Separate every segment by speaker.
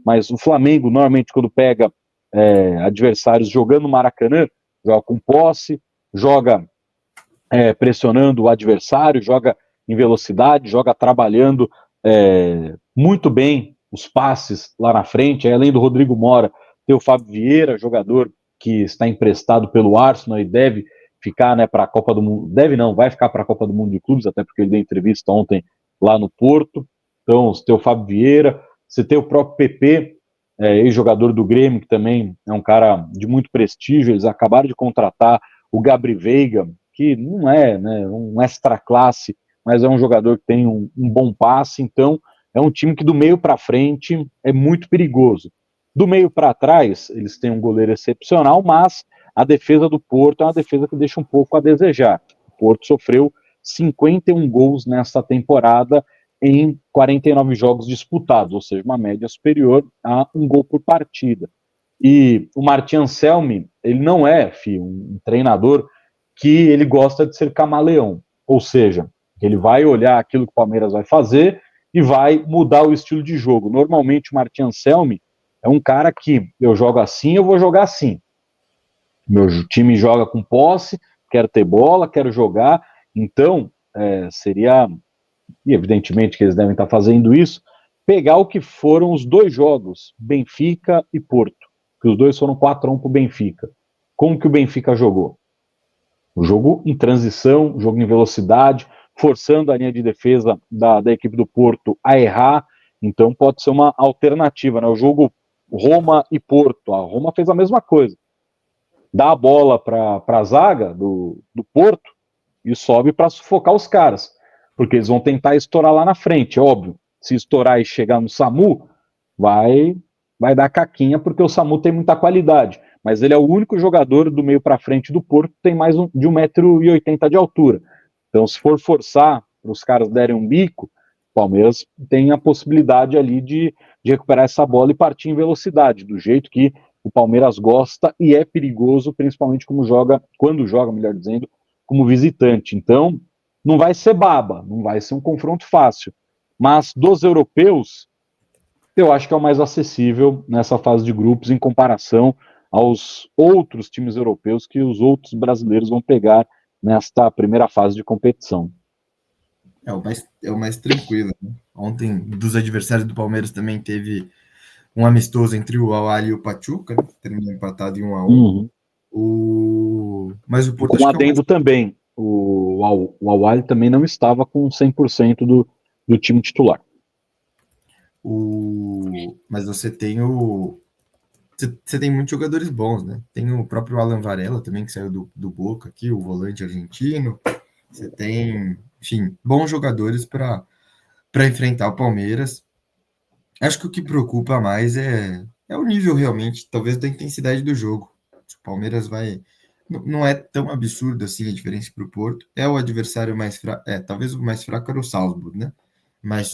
Speaker 1: mas o Flamengo, normalmente, quando pega adversários jogando no Maracanã, joga com posse, joga pressionando o adversário, joga em velocidade, joga trabalhando muito bem os passes lá na frente. Aí, além do Rodrigo Mora, tem o Fábio Vieira, jogador que está emprestado pelo Arsenal e deve ficar, né, para a Copa do Mundo. Deve não, vai ficar para a Copa do Mundo de Clubes, até porque ele deu entrevista ontem lá no Porto. Então, você tem o Fábio Vieira, você tem o próprio PP, ex-jogador do Grêmio, que também é um cara de muito prestígio. Eles acabaram de contratar o Gabri Veiga, que não é, né, um extra classe, mas é um jogador que tem um bom passe. Então, é um time que do meio para frente é muito perigoso. Do meio para trás, eles têm um goleiro excepcional, mas a defesa do Porto é uma defesa que deixa um pouco a desejar. O Porto sofreu 51 gols nessa temporada em 49 jogos disputados, ou seja, uma média superior a um gol por partida. E o Martin Anselmi, ele não é, um treinador que ele gosta de ser camaleão, ou seja, ele vai olhar aquilo que o Palmeiras vai fazer e vai mudar o estilo de jogo. Normalmente o Martin Anselmi é um cara que eu jogo assim, eu vou jogar assim. Meu time joga com posse, quero ter bola, quero jogar. Então, seria, e evidentemente que eles devem estar fazendo isso, pegar o que foram os dois jogos, Benfica e Porto, que os dois foram 4-1 para o Benfica. Como que o Benfica jogou? O jogo em transição, jogo em velocidade, forçando a linha de defesa da equipe do Porto a errar. Então pode ser uma alternativa, né? O jogo Roma e Porto. A Roma fez a mesma coisa. Dá a bola para a zaga do Porto e sobe para sufocar os caras. Porque eles vão tentar estourar lá na frente, óbvio. Se estourar e chegar no SAMU, vai dar caquinha, porque o SAMU tem muita qualidade. Mas ele é o único jogador do meio para frente do Porto que tem mais de 1,80 m de altura. Então, se for forçar para os caras derem um bico, o Palmeiras tem a possibilidade ali de recuperar essa bola e partir em velocidade, do jeito que o Palmeiras gosta e é perigoso, principalmente quando joga, melhor dizendo, como visitante. Então, não vai ser baba, não vai ser um confronto fácil. Mas dos europeus, eu acho que é o mais acessível nessa fase de grupos em comparação aos outros times europeus que os outros brasileiros vão pegar nesta primeira fase de competição.
Speaker 2: É o mais tranquilo, né? Ontem, dos adversários do Palmeiras, também teve um amistoso entre o Al-Ahly e o Pachuca, né? Terminou empatado em 1-1. Mas o
Speaker 1: E
Speaker 2: Porto
Speaker 1: com
Speaker 2: acho que é o mais...
Speaker 1: adendo também, o Al-Ahly também não estava com 100% do time titular.
Speaker 2: Mas você tem Você tem muitos jogadores bons, né? Tem o próprio Alan Varela também, que saiu do Boca aqui, o volante argentino. Você tem, enfim, bons jogadores para enfrentar o Palmeiras. Acho que o que preocupa mais é o nível realmente, talvez, da intensidade do jogo. O Palmeiras vai. Não é tão absurdo assim a diferença para o Porto. É o adversário mais fraco. Talvez o mais fraco era o Salzburg, né? Mas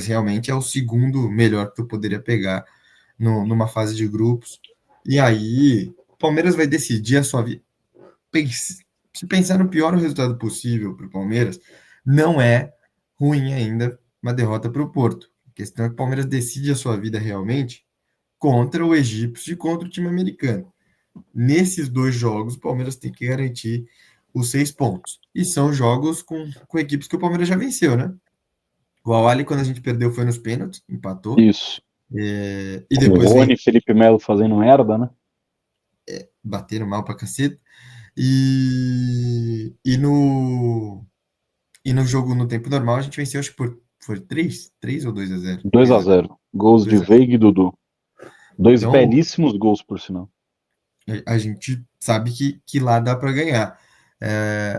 Speaker 2: realmente é o segundo melhor que tu poderia pegar numa fase de grupos. E aí, o Palmeiras vai decidir a sua vida. Se pensar no pior resultado possível para o Palmeiras, não é ruim ainda uma derrota para o Porto. A questão é que o Palmeiras decide a sua vida realmente contra o egípcio e contra o time americano. Nesses dois jogos, o Palmeiras tem que garantir os 6 pontos. E são jogos com equipes que o Palmeiras já venceu, né? O Al-Ahly, quando a gente perdeu, foi nos pênaltis, empatou.
Speaker 1: Isso.
Speaker 2: E
Speaker 1: Com o
Speaker 2: depois
Speaker 1: Rony e Felipe Melo fazendo merda, né?
Speaker 2: bateram mal pra caceta. E no jogo no tempo normal, a gente venceu, acho que foi 3 ou 2-0?
Speaker 1: 2-0. Gols de
Speaker 2: 2-0.
Speaker 1: Veiga e Dudu. Dois
Speaker 2: Então,
Speaker 1: belíssimos gols, por sinal.
Speaker 2: a gente sabe que lá dá para ganhar.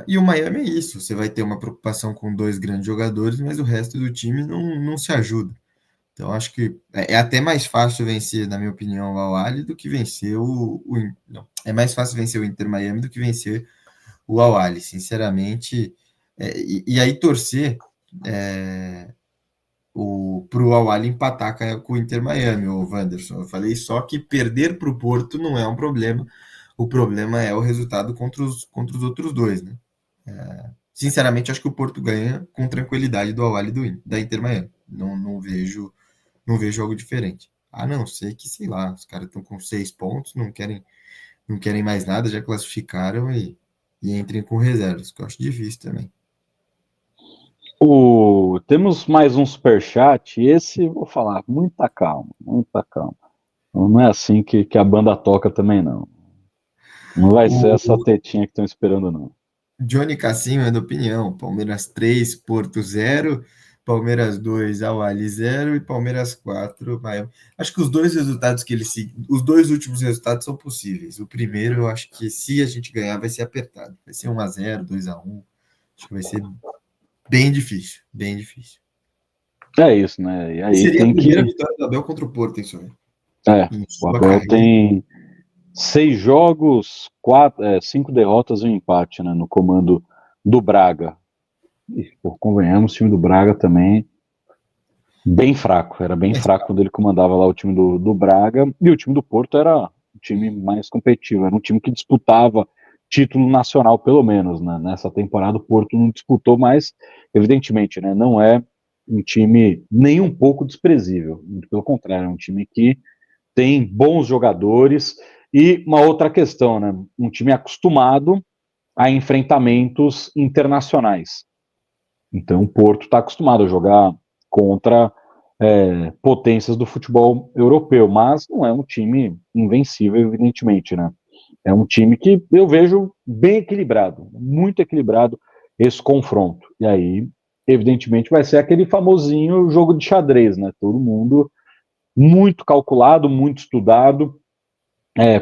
Speaker 2: E o Miami é isso. Você vai ter uma preocupação com dois grandes jogadores, mas o resto do time não se ajuda. Então, acho que é até mais fácil vencer, na minha opinião, o Al-Ahly do que vencer não, é mais fácil vencer o Inter Miami do que vencer o Al-Ahly, sinceramente. E aí torcer para o Al-Ahly empatar com o Inter Miami, o Wanderson. Eu falei só que perder para o Porto não é um problema. O problema é o resultado contra os outros dois, né? Sinceramente, acho que o Porto ganha com tranquilidade do Al-Ahly da Inter Miami. Não vejo Não vejo algo diferente. A não ser que, sei lá, os caras estão com 6 pontos, não querem mais nada, já classificaram e entrem com reservas, que eu acho difícil também.
Speaker 1: Temos mais um superchat, e esse, vou falar, muita calma, muita calma. Não é assim que a banda toca também, não. Não vai ser
Speaker 2: O
Speaker 1: essa tetinha que estão esperando, não.
Speaker 2: Johnny Cassinho é da opinião: Palmeiras 3, Porto 0, Palmeiras 2, Al-Ahly 0 e Palmeiras 4, Miami. Acho que os dois resultados os dois últimos resultados são possíveis. O primeiro, eu acho que se a gente ganhar, vai ser apertado. Vai ser 1-0, 2-1. Acho que vai ser bem difícil, bem difícil.
Speaker 1: É isso, né? E
Speaker 2: E
Speaker 1: aí
Speaker 2: seria a
Speaker 1: tem
Speaker 2: primeira
Speaker 1: que.
Speaker 2: vitória do Abel contra o Porto, isso aí.
Speaker 1: É,
Speaker 2: Em
Speaker 1: o
Speaker 2: sua
Speaker 1: Abel
Speaker 2: carreira.
Speaker 1: tem 6 jogos, 5 derrotas e um empate, né, no comando do Braga. E, pô, convenhamos, o time do Braga também bem fraco. Era bem
Speaker 2: Mas,
Speaker 1: fraco quando ele comandava lá o time do Braga. E o time do Porto era o time mais competitivo. Era um time que disputava título nacional, pelo menos, né? Nessa temporada o Porto não disputou, mas, evidentemente, né, não é um time nem um pouco desprezível. Muito pelo contrário, é um time que tem bons jogadores. E uma outra questão, né? Um time acostumado a enfrentamentos internacionais. Então, o Porto está acostumado a jogar contra potências do futebol europeu, mas não é um time invencível, evidentemente, né? É um time que eu vejo bem equilibrado, muito equilibrado esse confronto. E aí, evidentemente, vai ser aquele famosinho jogo de xadrez, né? Todo mundo muito calculado, muito estudado.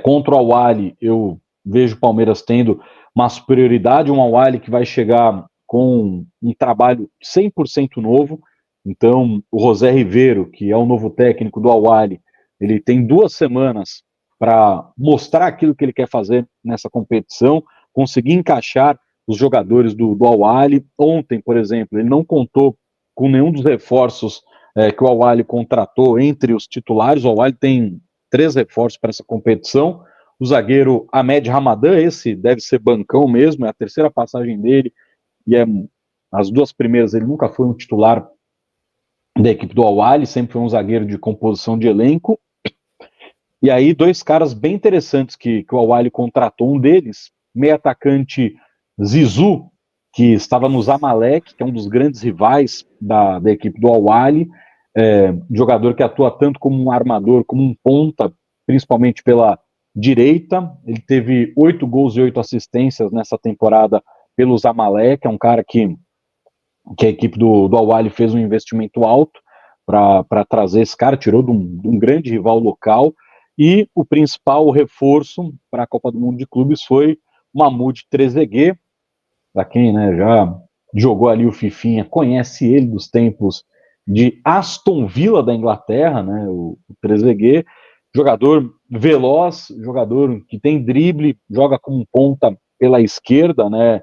Speaker 1: Contra o Al-Ahly, eu vejo o Palmeiras tendo uma superioridade, um Al-Ahly que vai chegar com um trabalho 100% novo. Então, o José Riveiro, que é o novo técnico do Al-Ahly, ele tem 2 semanas para mostrar aquilo que ele quer fazer nessa competição, conseguir encaixar os jogadores do Al-Ahly. Ontem, por exemplo, ele não contou com nenhum dos reforços que o Al-Ahly contratou entre os titulares. O Al-Ahly tem 3 reforços para essa competição. O zagueiro Ahmed Ramadan, esse deve ser bancão mesmo, é a terceira passagem dele, e as 2 primeiras ele nunca foi um titular da equipe do Al-Ahly, sempre foi um zagueiro de composição de elenco. E aí, 2 caras bem interessantes que o Al-Ahly contratou, um deles, meio atacante Zizou, que estava no Zamalek, que é um dos grandes rivais da equipe do Al-Ahly, jogador que atua tanto como um armador, como um ponta, principalmente pela direita. Ele teve 8 gols e 8 assistências nessa temporada pelo Zamalek, é um cara que a equipe do Al-Ahly fez um investimento alto para trazer esse cara, tirou de um grande rival local. E o principal reforço para a Copa do Mundo de Clubes foi o Mahmoud Trezeguet, para quem, né, já jogou ali o Fifinha, conhece ele dos tempos de Aston Villa da Inglaterra, né, o Trezeguet, jogador veloz, jogador que tem drible, joga como ponta pela esquerda, né,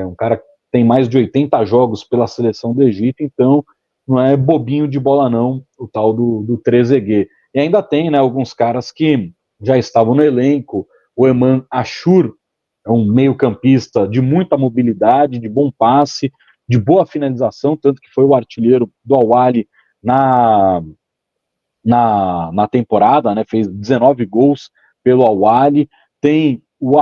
Speaker 1: um cara que tem mais de 80 jogos pela seleção do Egito, então não é bobinho de bola não, o tal do Trezeguet. E ainda tem, né, alguns caras que já estavam no elenco, o Eman Ashur, é um meio-campista de muita mobilidade, de bom passe, de boa finalização, tanto que foi o artilheiro do Al-Ahly na temporada, né? Fez 19 gols pelo Al-Ahly. Tem o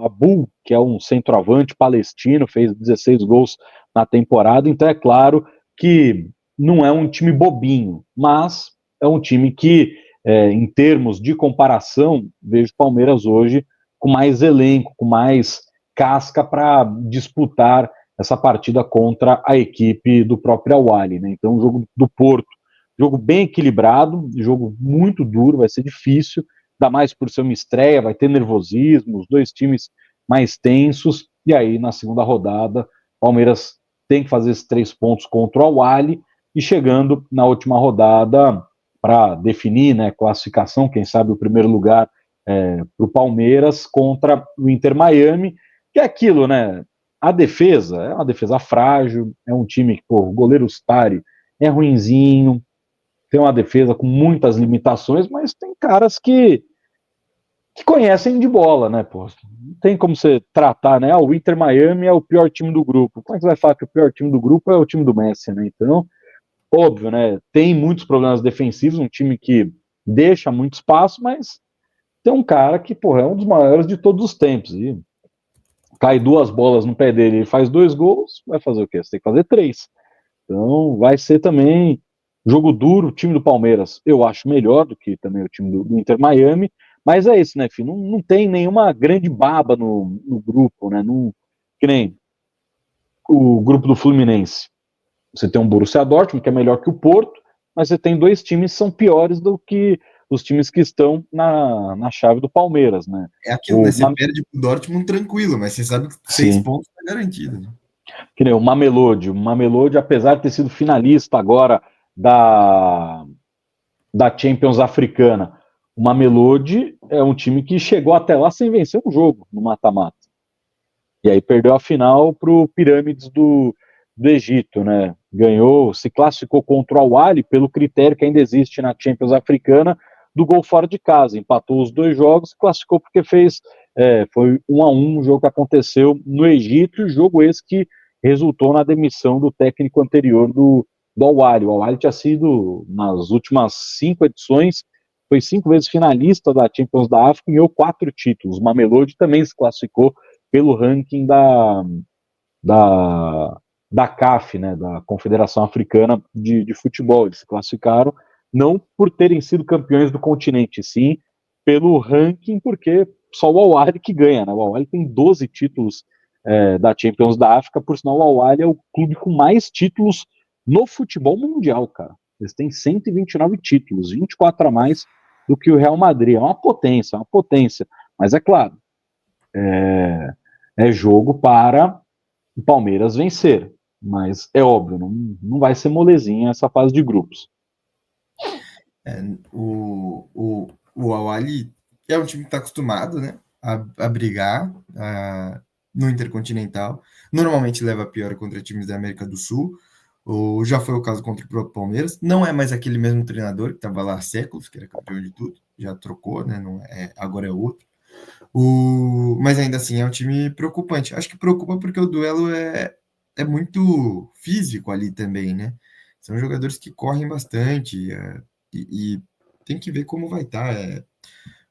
Speaker 1: Abu, que é um centroavante palestino, fez 16 gols na temporada. Então é claro que não é um time bobinho, mas é um time que, em termos de comparação, vejo o Palmeiras hoje com mais elenco, com mais casca para disputar essa partida contra a equipe do próprio Al-Ahly, né? Então, o jogo do Porto, jogo bem equilibrado, jogo muito duro, vai ser difícil, ainda mais por ser uma estreia, vai ter nervosismo, os dois times mais tensos, e aí na segunda rodada, Palmeiras tem que fazer esses 3 pontos contra o Al-Ahly, e chegando na última rodada para definir, né, classificação, quem sabe o primeiro lugar para o Palmeiras contra o Inter Miami, que é aquilo, né? A defesa é uma defesa frágil, é um time que, pô, o goleiro Stari é ruinzinho, tem uma defesa com muitas limitações, mas tem caras que conhecem de bola, né, pô? Não tem como você tratar, né? O Inter Miami é o pior time do grupo. Como é que você vai falar que o pior time do grupo é o time do Messi, né? Então, óbvio, né? Tem muitos problemas defensivos, um time que deixa muito espaço, mas tem um cara que, porra, é um dos maiores de todos os tempos. E cai duas bolas no pé dele e faz dois gols, vai fazer o quê? Você tem que fazer três. Então vai ser também jogo duro. O time do Palmeiras eu acho melhor do que também o time do Inter Miami, mas é isso, né, filho? Não tem nenhuma grande baba no grupo, né? Não, que nem o grupo do Fluminense. Você tem um Borussia Dortmund, que é melhor que o Porto, mas você tem dois times que são piores do que os times que estão na chave do Palmeiras, né?
Speaker 2: É aquilo, né?
Speaker 1: O,
Speaker 2: Você perde pro Dortmund tranquilo, mas você sabe que 6 pontos tá garantido, né?
Speaker 1: que nem o Mamelodi, apesar de ter sido finalista agora da, da Champions Africana, o Mamelodi é um time que chegou até lá sem vencer um jogo no mata-mata. E aí perdeu a final para o Pirâmides do Egito, né? Ganhou, se classificou contra o Al-Ahly pelo critério que ainda existe na Champions Africana do gol fora de casa. Empatou os dois jogos, classificou porque fez, foi 1-1 o jogo que aconteceu no Egito, e jogo esse que resultou na demissão do técnico anterior do Al-Ahly. O Al-Ahly tinha sido, nas últimas 5 edições, foi 5 vezes finalista da Champions da África e ganhou 4 títulos. O Mamelodi também se classificou pelo ranking da, da CAF, né, da Confederação Africana de Futebol. Eles se classificaram não por terem sido campeões do continente, sim pelo ranking, porque só o Al-Ahly que ganha. Né? O Al-Ahly tem 12 títulos da Champions da África, por sinal o Al-Ahly é o clube com mais títulos no futebol mundial, cara. Eles têm 129 títulos, 24 a mais do que o Real Madrid. É uma potência, é uma potência. Mas é claro, é jogo para o Palmeiras vencer. Mas é óbvio, não vai ser molezinha essa fase de grupos.
Speaker 2: É, o Al-Ahly é um time que está acostumado, né, a brigar no Intercontinental. Normalmente leva a pior contra times da América do Sul. Já foi o caso contra o próprio Palmeiras. Não é mais aquele mesmo treinador que estava lá há séculos, que era campeão de tudo. Já trocou, né? Não agora é outro. Mas ainda assim é um time preocupante. Acho que preocupa porque o duelo é muito físico ali também, né? São jogadores que correm bastante, e tem que ver como vai estar.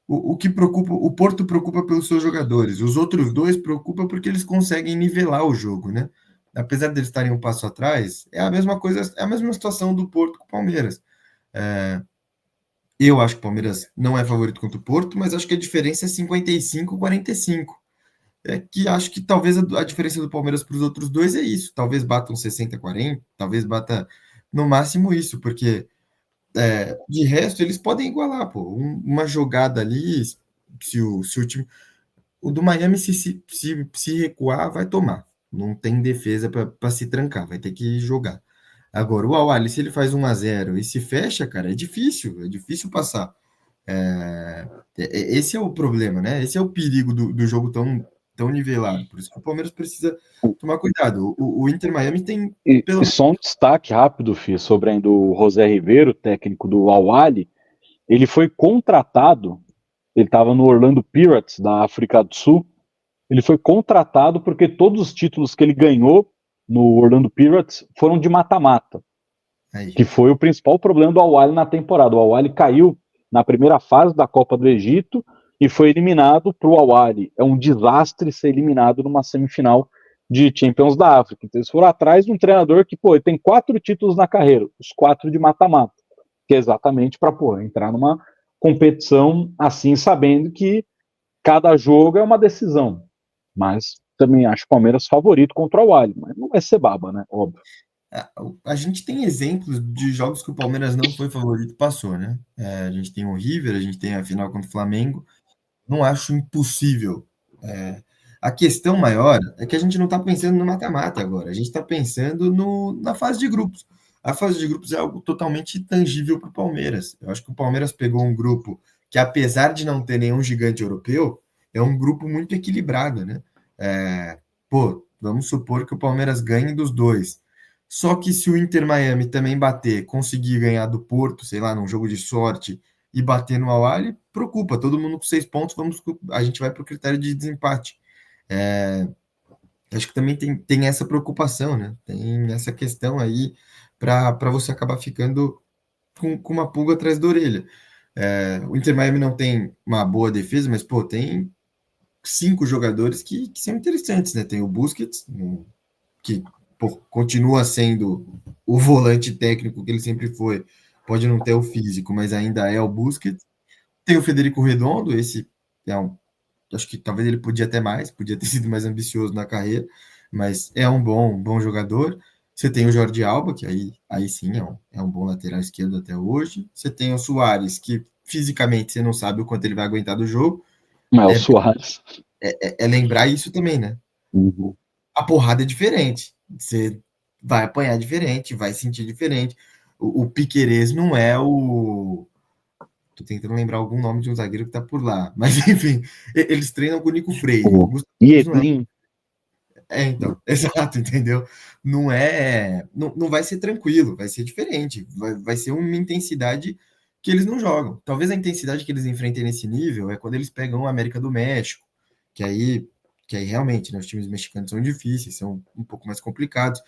Speaker 2: O que preocupa, o Porto preocupa pelos seus jogadores, os outros dois preocupam porque eles conseguem nivelar o jogo, né? Apesar de eles estarem um passo atrás, é a mesma coisa, é a mesma situação do Porto com o Palmeiras. É, eu acho que o Palmeiras não é favorito contra o Porto, mas acho que a diferença é 55-45. É que acho que talvez a diferença do Palmeiras para os outros dois é isso. Talvez batam 60-40, talvez bata no máximo isso, porque de resto eles podem igualar, pô. Uma jogada ali, se o time. O do Miami, se recuar, vai tomar. Não tem defesa para se trancar, vai ter que jogar. Agora, o Al-Ahly, se ele faz 1-0 e se fecha, cara, é difícil passar. Esse é o problema, né? Esse é o perigo do jogo tão nivelado. Por isso que o Palmeiras precisa tomar cuidado. O Inter Miami tem
Speaker 1: E
Speaker 2: pelo
Speaker 1: só um destaque rápido, Fih, sobre ainda o José Ribeiro, técnico do Al-Ahly. Ele foi contratado, ele estava no Orlando Pirates, da África do Sul. Ele foi contratado porque todos os títulos que ele ganhou no Orlando Pirates foram de mata-mata,
Speaker 2: aí.
Speaker 1: que foi o principal problema do Al-Ahly na temporada. O Al-Ahly caiu na primeira fase da Copa do Egito e foi eliminado para o Al-Ahly. É um desastre ser eliminado numa semifinal de Champions da África. Então, eles foram atrás de um treinador que, pô, ele tem 4 títulos na carreira, os 4 de mata-mata, que é exatamente para, pô, entrar numa competição assim, sabendo que cada jogo é uma decisão. Mas também acho o Palmeiras favorito contra o Al, mas não vai ser baba, né? Óbvio.
Speaker 2: A gente tem exemplos de jogos que o Palmeiras não foi favorito e passou, né? A gente tem o River, a gente tem a final contra o Flamengo. Não acho impossível. É, a questão maior é que a gente não está pensando no mata-mata agora, a gente está pensando na fase de grupos. A fase de grupos é algo totalmente tangível para o Palmeiras. Eu acho que o Palmeiras pegou um grupo que, apesar de não ter nenhum gigante europeu, é um grupo muito equilibrado, né? Pô, vamos supor que o Palmeiras ganhe dos dois. Só que se o Inter Miami também bater, conseguir ganhar do Porto, sei lá, num jogo de sorte, e bater no Al-Ahly, preocupa. Todo mundo com 6 pontos, a gente vai para o critério de desempate. É, acho que também tem essa preocupação, né? Tem essa questão aí. para você acabar ficando com uma pulga atrás da orelha. O Inter Miami não tem uma boa defesa, mas, pô, tem 5 jogadores que são interessantes, né? Tem o Busquets, que pô, continua sendo o volante técnico que ele sempre foi. Pode não ter o físico, mas ainda é o Busquets. Tem o Federico Redondo, esse acho que talvez ele podia até mais, podia ter sido mais ambicioso na carreira, mas é um bom jogador. Você tem o Jordi Alba, que aí sim é um bom lateral esquerdo até hoje. Você tem o Suárez, que fisicamente você não sabe o quanto ele vai aguentar do jogo.
Speaker 1: Não é o
Speaker 2: É,
Speaker 1: Suárez.
Speaker 2: é lembrar isso também, né?
Speaker 1: Uhum.
Speaker 2: A porrada é diferente. Você vai apanhar diferente, vai sentir diferente. O Piquerez não é o. Tô tentando lembrar algum nome de um zagueiro que tá por lá. Mas, enfim, eles treinam com o Nico Freire. O
Speaker 1: O
Speaker 2: Gustavo Gomes não é.
Speaker 1: Iedlin.
Speaker 2: Então, exato, entendeu? Não vai ser tranquilo, vai ser diferente. Vai ser uma intensidade que eles não jogam. Talvez a intensidade que eles enfrentem nesse nível é quando eles pegam a América do México, que aí, que aí realmente, né, os times mexicanos são difíceis, são um pouco mais complicados.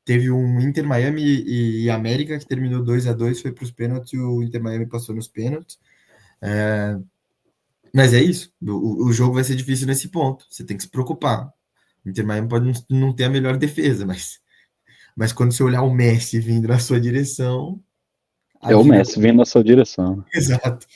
Speaker 2: Teve um Inter Miami e América que terminou 2-2, foi para os pênaltis e o Inter Miami passou nos pênaltis. Mas é isso, o jogo vai ser difícil nesse ponto. Você tem que se preocupar. O Inter Miami pode não ter a melhor defesa, mas quando você olhar o Messi vindo na sua direção, a
Speaker 1: É o
Speaker 2: vida.
Speaker 1: Messi vindo na sua direção.
Speaker 2: Exato.